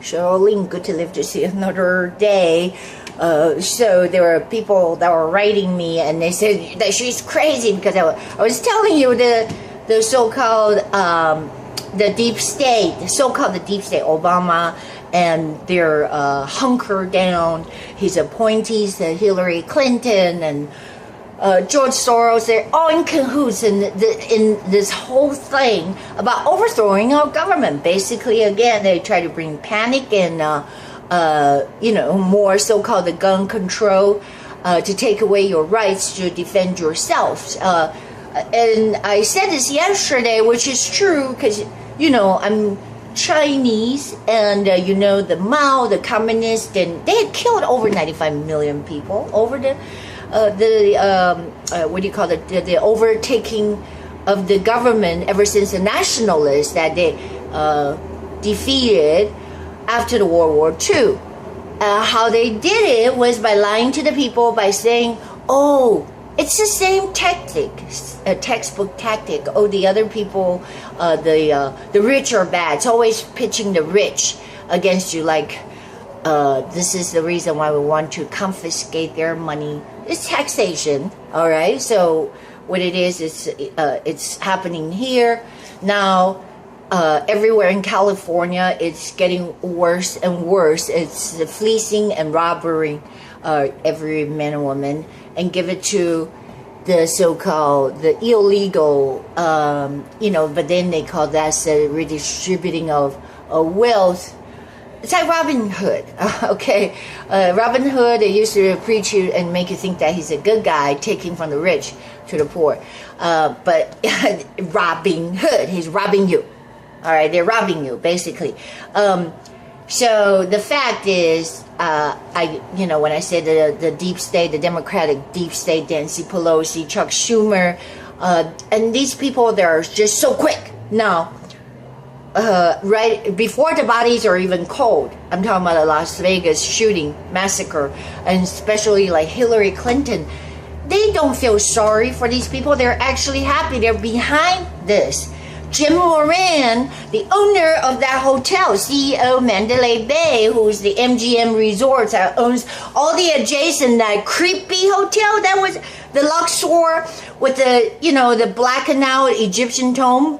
Charlene, good to live to see another day. So there were people that were writing me, and they said that she's crazy because I was telling you the so-called the deep state, Obama and their hunker down his appointees, Hillary Clinton and George Soros. They're all in cahoots in this whole thing about overthrowing our government. Basically, again, they try to bring panic and more so-called the gun control to take away your rights to defend yourselves. And I said this yesterday, which is true, because I'm Chinese, and the Mao, the communists, and they had killed over 95 million people over the overtaking of the government ever since the nationalists that they defeated after the World War II. How they did it was by lying to the people, by saying, oh, it's the same tactic, a textbook tactic. Oh, the other people, the rich are bad. It's always pitching the rich against you, like this is the reason why we want to confiscate their money. It's taxation, all right? So what it is, it's happening here. Now, everywhere in California, it's getting worse and worse. It's the fleecing and robbery every man and woman, and give it to the so-called, the illegal, but then they call that the redistributing of wealth. It's like Robin Hood, okay? Robin Hood, they used to preach you and make you think that he's a good guy, taking from the rich to the poor. But Robin Hood, he's robbing you. All right, they're robbing you, basically. So the fact is, when I said the deep state, the Democratic deep state, Nancy Pelosi, Chuck Schumer, and these people, they're just so quick. Now, right before the bodies are even cold, I'm talking about the Las Vegas shooting massacre, and especially like Hillary Clinton, they don't feel sorry for these people. They're actually happy. They're behind this. Jim Murren, the owner of that hotel, CEO Mandalay Bay, who's the MGM Resorts that owns all the adjacent, that creepy hotel that was the Luxor with the blackened out Egyptian tomb.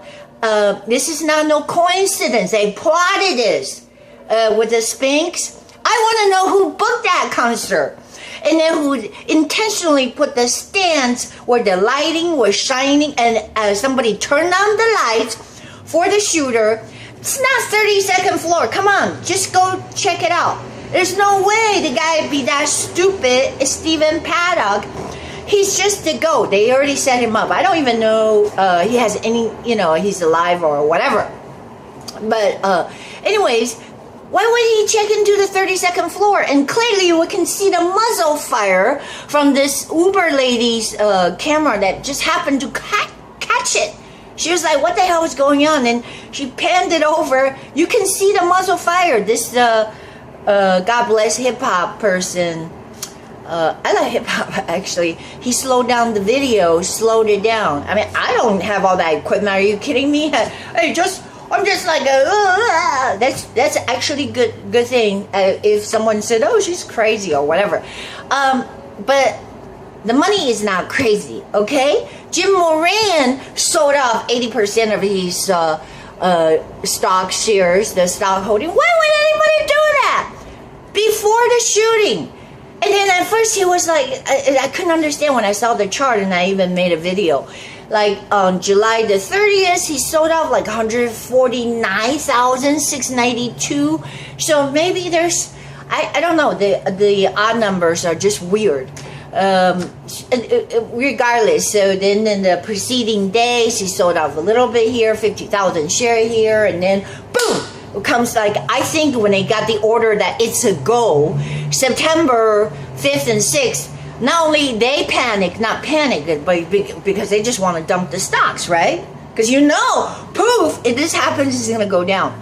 This is not no coincidence. They plotted this with the Sphinx. I want to know who booked that concert. And then who intentionally put the stands where the lighting was shining, and somebody turned on the lights for the shooter. It's not 32nd floor. Come on, just go check it out. There's no way the guy would be that stupid. It's Stephen Paddock. He's just the GOAT. They already set him up. I don't even know he has any, he's alive or whatever. But anyways, why would he check into the 32nd floor? And clearly you can see the muzzle fire from this Uber lady's camera that just happened to catch it. She was like, what the hell is going on? And she panned it over. You can see the muzzle fire. This God bless hip-hop person. I like hip-hop, actually. He slowed down the video, slowed it down. I mean, I don't have all that equipment. Are you kidding me? I'm just like, that's actually good thing. If someone said, oh, she's crazy or whatever. But the money is not crazy, okay? Jim Murren sold off 80% of his stock shares, the stock holding. Why would anybody do that before the shooting? And then at first he was like, I couldn't understand when I saw the chart, and I even made a video. Like on July the 30th, he sold off like 149,692. So maybe there's, I don't know, the odd numbers are just weird. Regardless, so then in the preceding days, he sold off a little bit here, 50,000 share here, and then boom! It comes like, I think when they got the order that it's a go, September 5th and 6th, not only they panic, not panic, but because they just want to dump the stocks, right? Because poof, if this happens, it's going to go down.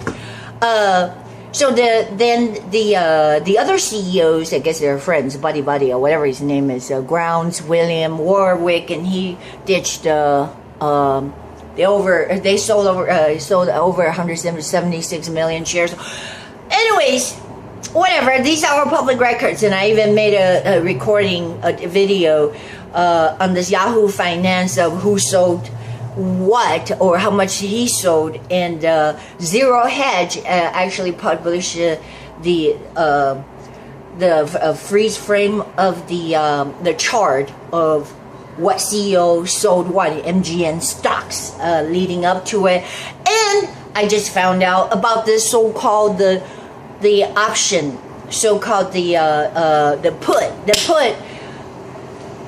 So the other CEOs, I guess they're friends, Buddy or whatever his name is, Grounds, William Warwick, and he ditched they sold over 176 million shares. anyways, whatever. These are all public records, and I even made a recording, a video on this Yahoo Finance of who sold what or how much he sold, and Zero Hedge actually published the freeze frame of the chart of what CEO sold what MGM stocks leading up to it. And I just found out about this so-called the option, so-called the put.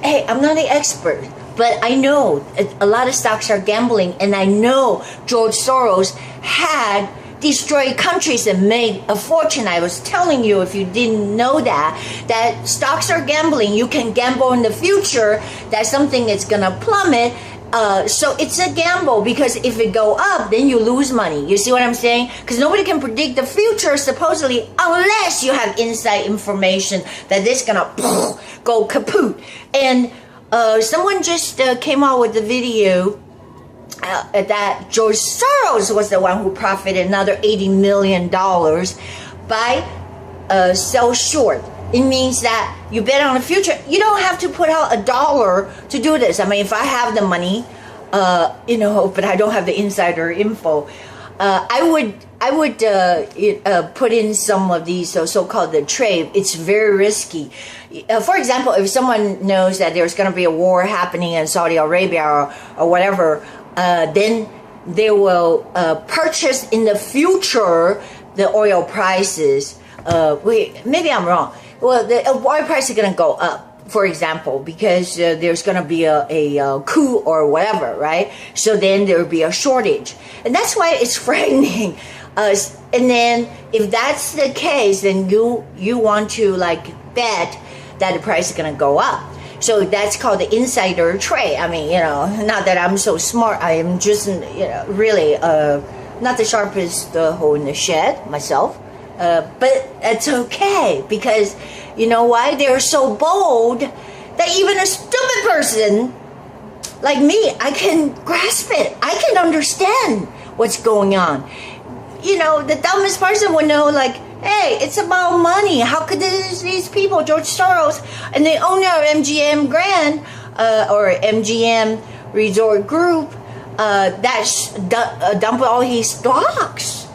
Hey, I'm not an expert, but I know a lot of stocks are gambling, and I know George Soros had destroyed countries and made a fortune. I was telling you, if you didn't know that stocks are gambling. You can gamble in the future that something is gonna plummet. So it's a gamble, because if it go up, then you lose money. You see what I'm saying? Because nobody can predict the future, supposedly, unless you have inside information that this gonna go kaput. And someone just came out with the video that George Soros was the one who profited another $80 million by sell short. It means that you bet on the future. You don't have to put out $1 to do this. I mean, if I have the money, but I don't have the insider info, I would put in some of these so-called the trade. It's very risky. For example, if someone knows that there's going to be a war happening in Saudi Arabia or whatever, then they will purchase in the future the oil prices. Maybe I'm wrong. Well, the oil price is going to go up, for example, because there's going to be a coup or whatever, right? So then there will be a shortage. And that's why it's frightening. And then if that's the case, then you want to bet that the price is going to go up. So that's called the insider trade. I mean, not that I'm so smart. I am just, really not the sharpest hole in the shed myself. But it's okay, because you know why? They're so bold that even a stupid person like me, I can grasp it. I can understand what's going on. The dumbest person would know, hey, it's about money. How could these people, George Soros and the owner of MGM Grand or MGM Resort Group, dump all his stocks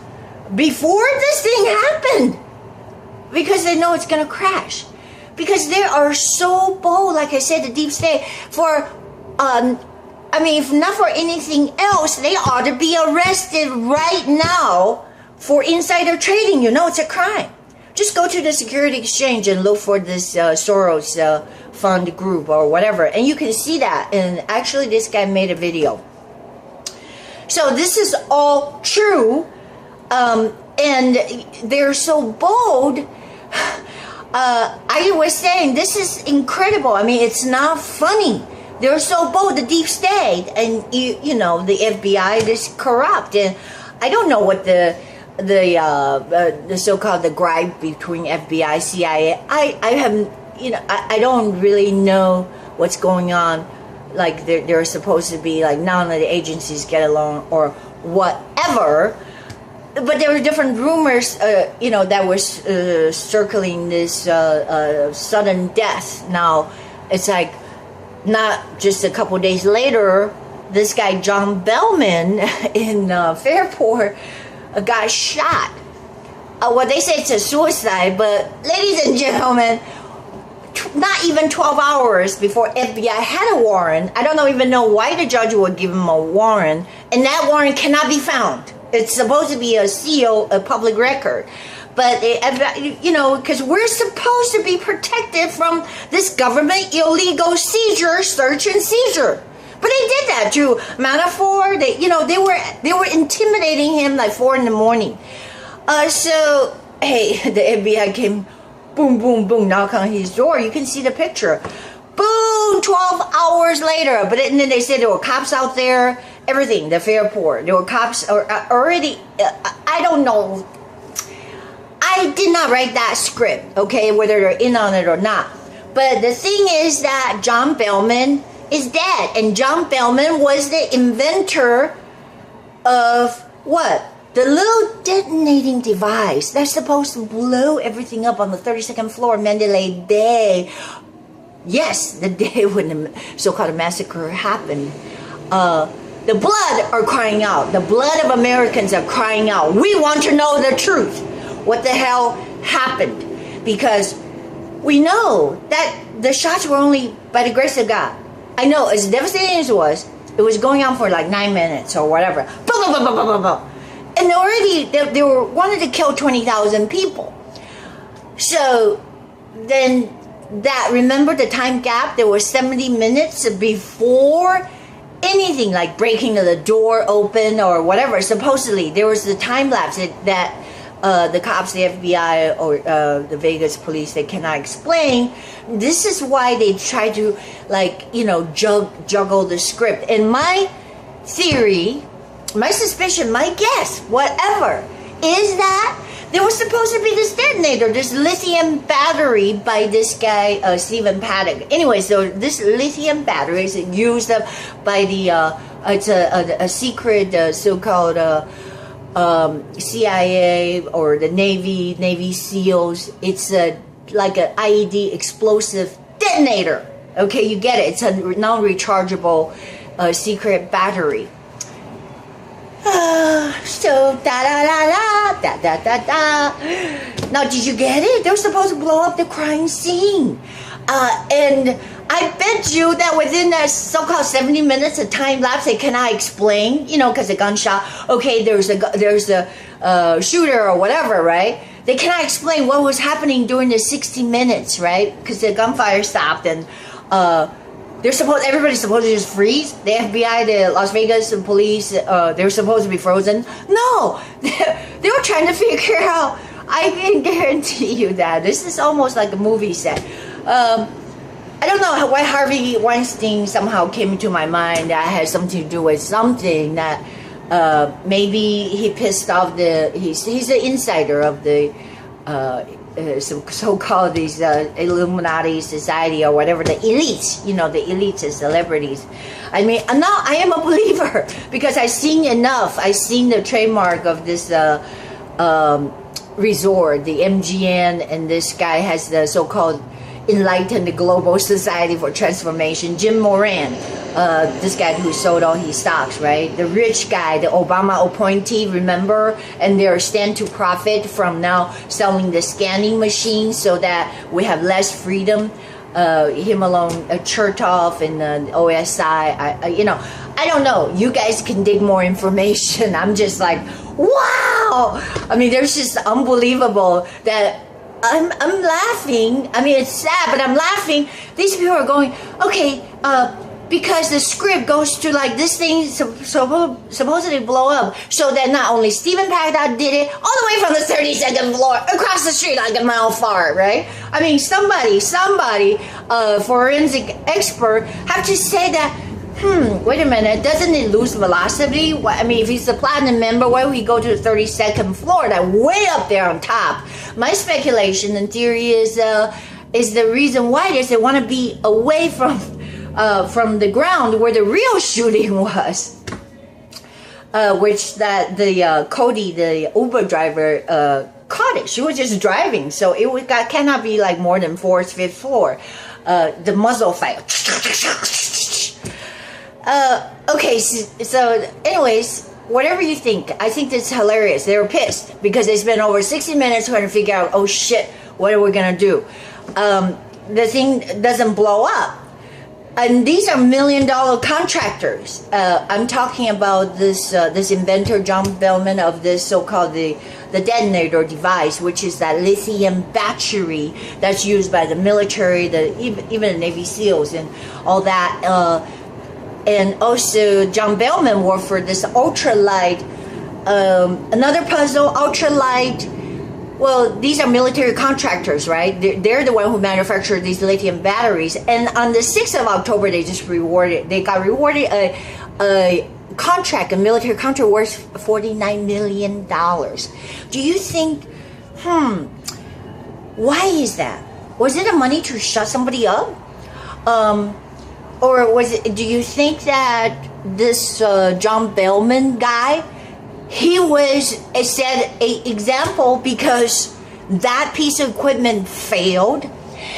before this thing happened, because they know it's going to crash, because they are so bold. Like I said, the deep state, for if not for anything else, they ought to be arrested right now for insider trading. It's a crime. Just go to the Security Exchange and look for this Soros fund group or whatever, and you can see that. And actually, this guy made a video. So this is all true. And they're so bold. I was saying, this is incredible. I mean, it's not funny. They're so bold, the deep state, and the FBI is corrupt. And I don't know what the so-called the gripe between FBI, CIA. I haven't, I don't really know what's going on. They're supposed to be none of the agencies get along or whatever. But there were different rumors, that was circling this sudden death. Now, it's not just a couple days later, this guy John Beilman in Fairport got shot. Well, they say it's a suicide, but ladies and gentlemen, not even 12 hours before FBI had a warrant. I don't even know why the judge would give him a warrant, and that warrant cannot be found. It's supposed to be a seal, a public record. But, because we're supposed to be protected from this government illegal seizure, search and seizure. But they did that to Manafort. They were intimidating him 4 a.m. So, hey, the FBI came, boom, boom, boom, knock on his door. You can see the picture. Boom, 12 hours later. But then they said there were cops out there. Everything, the Fairport. There were cops already. I don't know. I did not write that script, okay, whether they're in on it or not. But the thing is that John Beilman is dead. And John Beilman was the inventor of what? the little detonating device that's supposed to blow everything up on the 32nd floor Mandalay Bay. Yes, the day when the so-called massacre happened. The blood are crying out. The blood of Americans are crying out. We want to know the truth. What the hell happened? Because we know that the shots were only by the grace of God. I know, as devastating as it was going on for like 9 minutes or whatever. Boom, boom, boom, boom, boom, boom, boom. And already they were wanted to kill 20,000 people. So then remember the time gap? There was 70 minutes before anything like breaking of the door open or whatever. Supposedly there was the time lapse that the cops, the FBI, or the Vegas police, they cannot explain. This is why they try to, like, juggle the script. And my theory, my suspicion, my guess, whatever, is that there was supposed to be this detonator, this lithium battery by this guy, Stephen Paddock. Anyway, so this lithium battery is used by the, it's a secret so-called CIA or the Navy SEALs. It's like an IED explosive detonator. Okay, you get it. It's a non-rechargeable secret battery. So Now, did you get it? They were supposed to blow up the crime scene, and I bet you that within that so-called 70 minutes of time lapse, they cannot explain, because a gunshot. Okay, there's a shooter or whatever, right? They cannot explain what was happening during the 60 minutes, right? Because the gunfire stopped and everybody's supposed to just freeze. The FBI, the Las Vegas police, they're supposed to be frozen. No, they were trying to figure out. I can guarantee you that this is almost like a movie set. I don't know why Harvey Weinstein somehow came into my mind that had something to do with something that maybe he pissed off he's the insider of the so-called these Illuminati society or whatever, the elites, the elites and celebrities. I mean, now I am a believer because I've seen enough. I've seen the trademark of this resort, the MGM, and this guy has the so-called Enlightened Global Society for Transformation. Jim Moran, this guy who sold all his stocks, right? The rich guy, the Obama appointee, remember? And they're stand to profit from now selling the scanning machine so that we have less freedom. Him alone, Chertoff and OSI. I don't know. You guys can dig more information. I'm just like, wow! I mean, there's just unbelievable that I'm laughing. I mean, it's sad, but I'm laughing. These people are going, okay, because the script goes to like this thing supposedly blow up, so that not only Stephen Paddock did it all the way from the 32nd floor across the street like a mile far, right? I mean, somebody, forensic expert have to say that, wait a minute, doesn't it lose velocity? I mean, if he's a platinum member, why would he go to the 32nd floor, that way up there on top? My speculation and theory is the reason why is they want to be away from the ground where the real shooting was, which that the Cody, the Uber driver, caught it. She was just driving, so it cannot be like more than 4th, 5th floor. The muzzle fire. Okay, so anyways, whatever you think, I think it's hilarious. They were pissed because they spent over 60 minutes trying to figure out, oh shit, what are we gonna do? The thing doesn't blow up. And these are $1 million contractors. I'm talking about this inventor, John Beilman, of this so-called the detonator device, which is that lithium battery that's used by the military, even the Navy SEALs and all that. And also, John Beilman worked for this ultralight, another puzzle, ultralight. Well, these are military contractors, right? They're the one who manufactured these lithium batteries. And on the 6th of October, they got rewarded a contract, a military contract worth $49 million. Do you think, why is that? Was it the money to shut somebody up? Or do you think that this John Beilman guy he was set an example because that piece of equipment failed.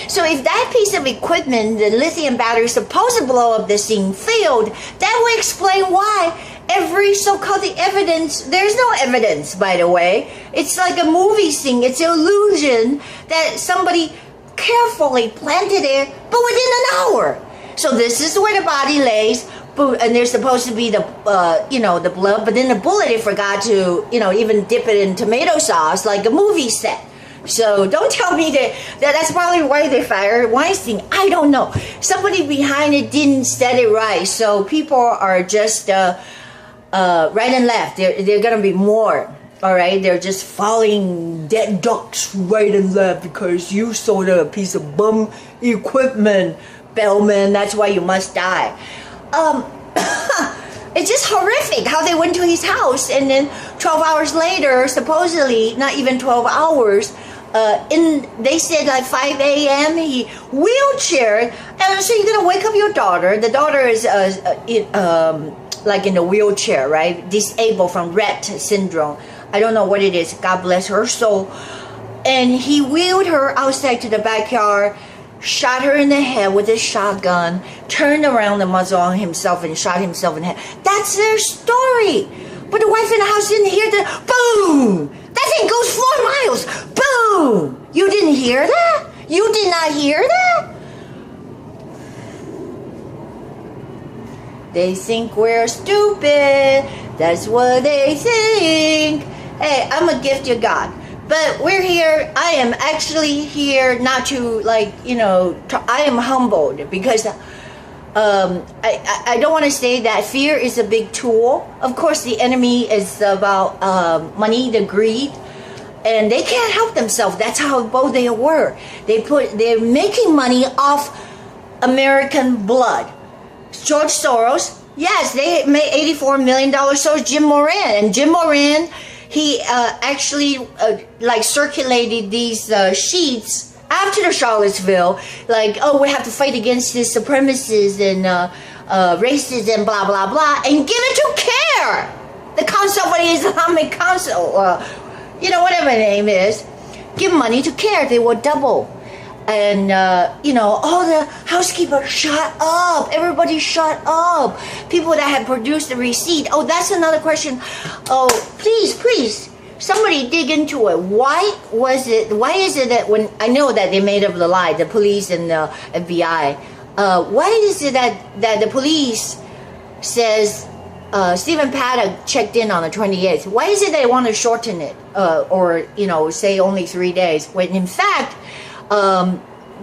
So if that piece of equipment, the lithium battery supposed to blow up the scene, failed, that would explain why every so-called evidence, there's no evidence, by the way. It's like a movie scene. It's an illusion that somebody carefully planted it, but within an hour. So this is where the body lays, and there's supposed to be the, the blood, but then the bullet, they forgot to, even dip it in tomato sauce like a movie set. So don't tell me that's probably why they fired Weinstein. I don't know. Somebody behind it didn't set it right. So people are just right and left. They're going to be more. All right. They're just falling dead ducks right and left because you sold a piece of bum equipment, Beilman. That's why you must die. It's just horrific how they went to his house and then 12 hours later, supposedly, not even 12 hours, they said like 5 a.m. he wheelchair, and so you're gonna wake up your daughter. The daughter is like in a wheelchair, right? Disabled from Rett syndrome. I don't know what it is. God bless her soul. And he wheeled her outside to the backyard, shot her in the head with a shotgun, turned around the muzzle on himself and shot himself in the head. That's their story. But the wife in the house didn't hear the boom. That thing goes 4 miles. Boom. You didn't hear that? You did not hear that? They think we're stupid. That's what they think. Hey, I'm a gift of God. But we're here. I am actually here not to I am humbled because I don't want to say that fear is a big tool. Of course, the enemy is about money, the greed, and they can't help themselves. That's how bold they were. They're making money off American blood. George Soros, yes, they made $84 million. So is Jim Moran, and Jim Moran, he actually circulated these sheets after the Charlottesville, we have to fight against this supremacists and racism, blah, blah, blah, and give it to CARE, the Council of the Islamic Council, whatever the name is. Give money to CARE, they will double. And, all the housekeepers shut up. Everybody shut up. People that had produced the receipt. Oh, that's another question. Oh, please, somebody dig into it. Why is it that when, I know that they made up the lie, the police and the FBI, why is it that the police says, Stephen Paddock checked in on the 28th. Why is it they want to shorten it? Or say only 3 days, when in fact,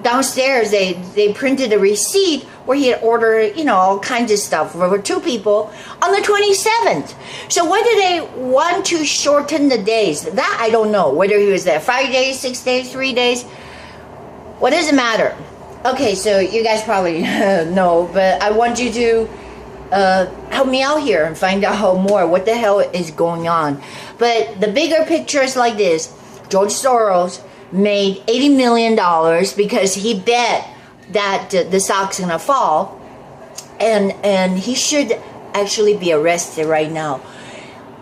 downstairs they printed a receipt where he had ordered all kinds of stuff for 2 people on the 27th. So why do they want to shorten the days? That I don't know. Whether he was there 5 days, 6 days, 3 days, what does it matter? Okay, so you guys probably know, but I want you to help me out here and find out more what the hell is going on. But the bigger picture is like this. George Soros made $80 million because he bet that the stock's gonna fall, and he should actually be arrested right now.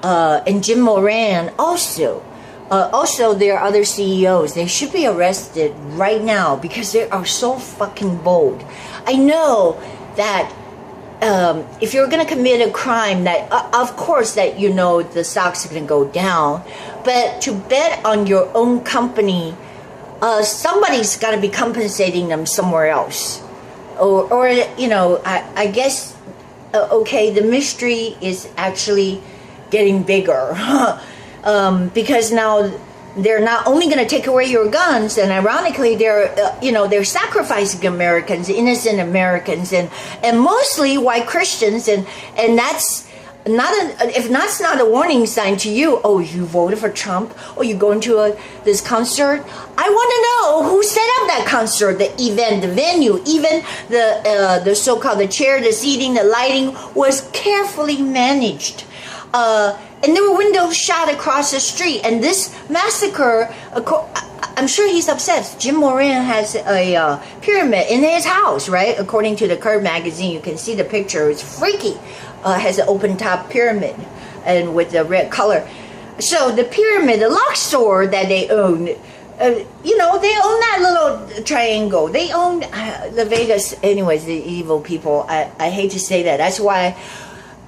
And Jim Moran also there are other CEOs. They should be arrested right now because they are so fucking bold. I know that if you're going to commit a crime, that of course that the stocks are going to go down, but to bet on your own company, somebody's got to be compensating them somewhere else, or I guess okay, the mystery is actually getting bigger because now they're not only going to take away your guns, and ironically, they're sacrificing Americans, innocent Americans, and mostly white Christians, and that's if that's not a warning sign to you. Oh, you voted for Trump, or you going to this concert. I want to know who set up that concert, the event, the venue, even the so-called the chair, the seating, the lighting was carefully managed. And there were windows shot across the street. And this massacre, I'm sure he's upset. Jim Moran has a pyramid in his house, right? According to the Curb magazine, you can see the picture. It's freaky. Has an open top pyramid. and with the red color. So the pyramid, the Luxor that they own, you know, they own that little triangle. They own the Vegas. Anyways, the evil people. I hate to say that. That's why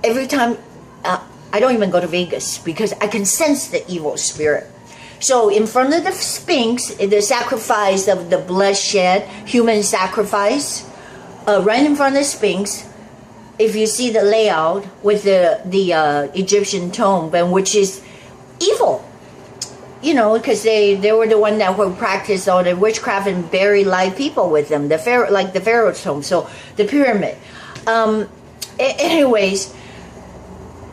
every time I don't even go to Vegas, because I can sense the evil spirit. So in front of the Sphinx, the sacrifice of the bloodshed, human sacrifice, right in front of the Sphinx, if you see the layout with the Egyptian tomb, and which is evil, you know, because they were the one that would practice all the witchcraft and bury live people with them, the pharaoh, like the Pharaoh's tomb. So the pyramid. Anyways,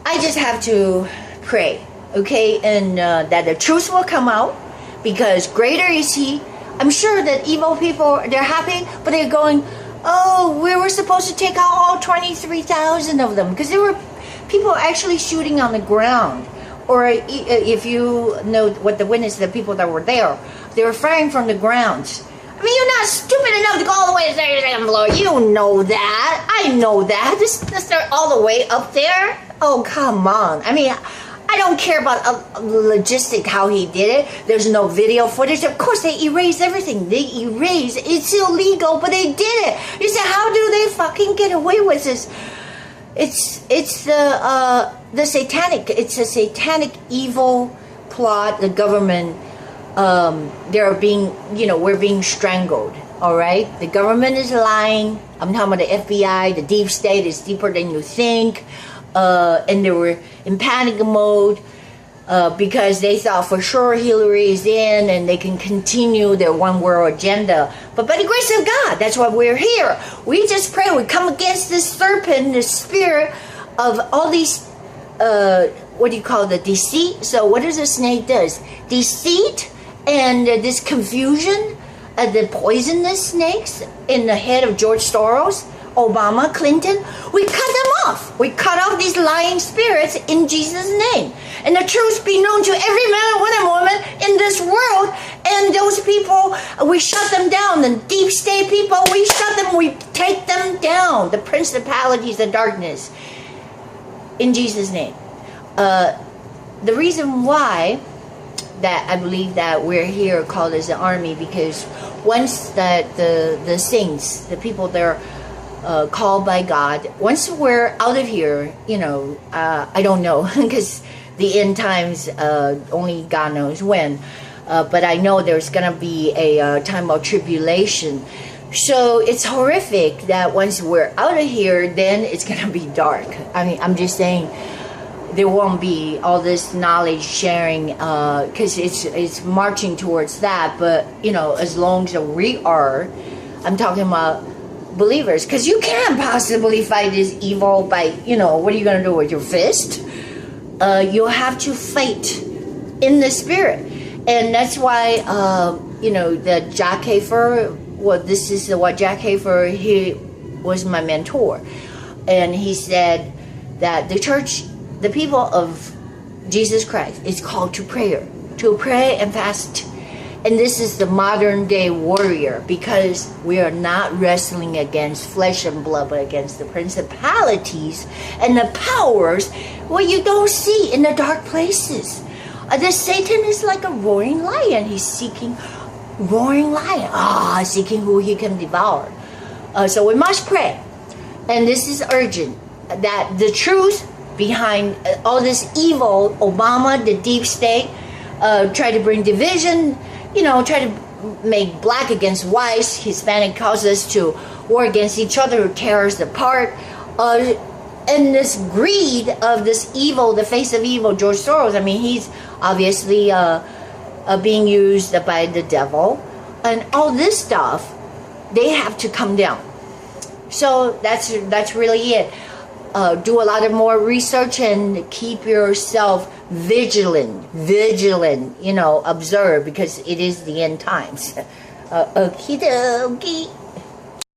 I just have to pray, okay, and that the truth will come out, because greater is He. I'm sure that evil people, they're happy, but they're going, oh, we were supposed to take out all 23,000 of them, because there were people actually shooting on the ground. Or if you know what the witness, the people that were there, they were firing from the ground. I mean, you're not stupid enough to go all the way to the second floor. You know that. I know that. Just start all the way up there. Oh, come on. I mean, I don't care about logistic how he did it. There's no video footage. Of course, they erase everything. They erase. It's illegal, but they did it. You say, how do they fucking get away with this? It's the satanic. It's a satanic evil plot. The government, they're being, you know, we're being strangled. All right, the government is lying. I'm talking about the FBI. The deep state is deeper than you think. And they were in panic mode because they thought for sure Hillary is in and they can continue their one world agenda. But by the grace of God, that's why we're here. We just pray. We come against this serpent, the spirit of all these, what do you call the deceit? So what does a snake does? Deceit and this confusion, the poisonous snakes in the head of George Soros, Obama, Clinton, we cut them off. We cut off these lying spirits in Jesus' name. And the truth be known to every man and woman in this world. And those people, we shut them down. The deep state people, we shut them, we take them down. The principalities of darkness. In Jesus' name. The reason why that I believe that we're here called as an army, because once that the saints, the people there, called by God, once we're out of here, you know, I don't know, because the end times, only God knows when, but I know there's going to be a time of tribulation. So it's horrific that once we're out of here, then it's going to be dark. I mean, I'm just saying there won't be all this knowledge sharing, because it's marching towards that. But, you know, as long as we are, I'm talking about believers, because you can't possibly fight this evil by, you know, what are you going to do with your fist? You'll have to fight in the spirit. And that's why, you know, the Jack Hafer, well, this is what Jack Hafer, he was my mentor. And he said that the church, the people of Jesus Christ is called to prayer, to pray and fast. And this is the modern day warrior, because we are not wrestling against flesh and blood, but against the principalities and the powers what you don't see in the dark places. The Satan is like a roaring lion. He's seeking roaring lion, seeking who he can devour. So we must pray. And this is urgent, that the truth behind all this evil, Obama, the deep state, try to bring division, you know, try to make black against whites, Hispanic causes to war against each other, who tear us apart. And this greed of this evil, the face of evil, George Soros, I mean, he's obviously being used by the devil. And all this stuff, they have to come down. So that's really it. Do a lot of more research and keep yourself vigilant, you know, observe, because it is the end times. Okie dokie.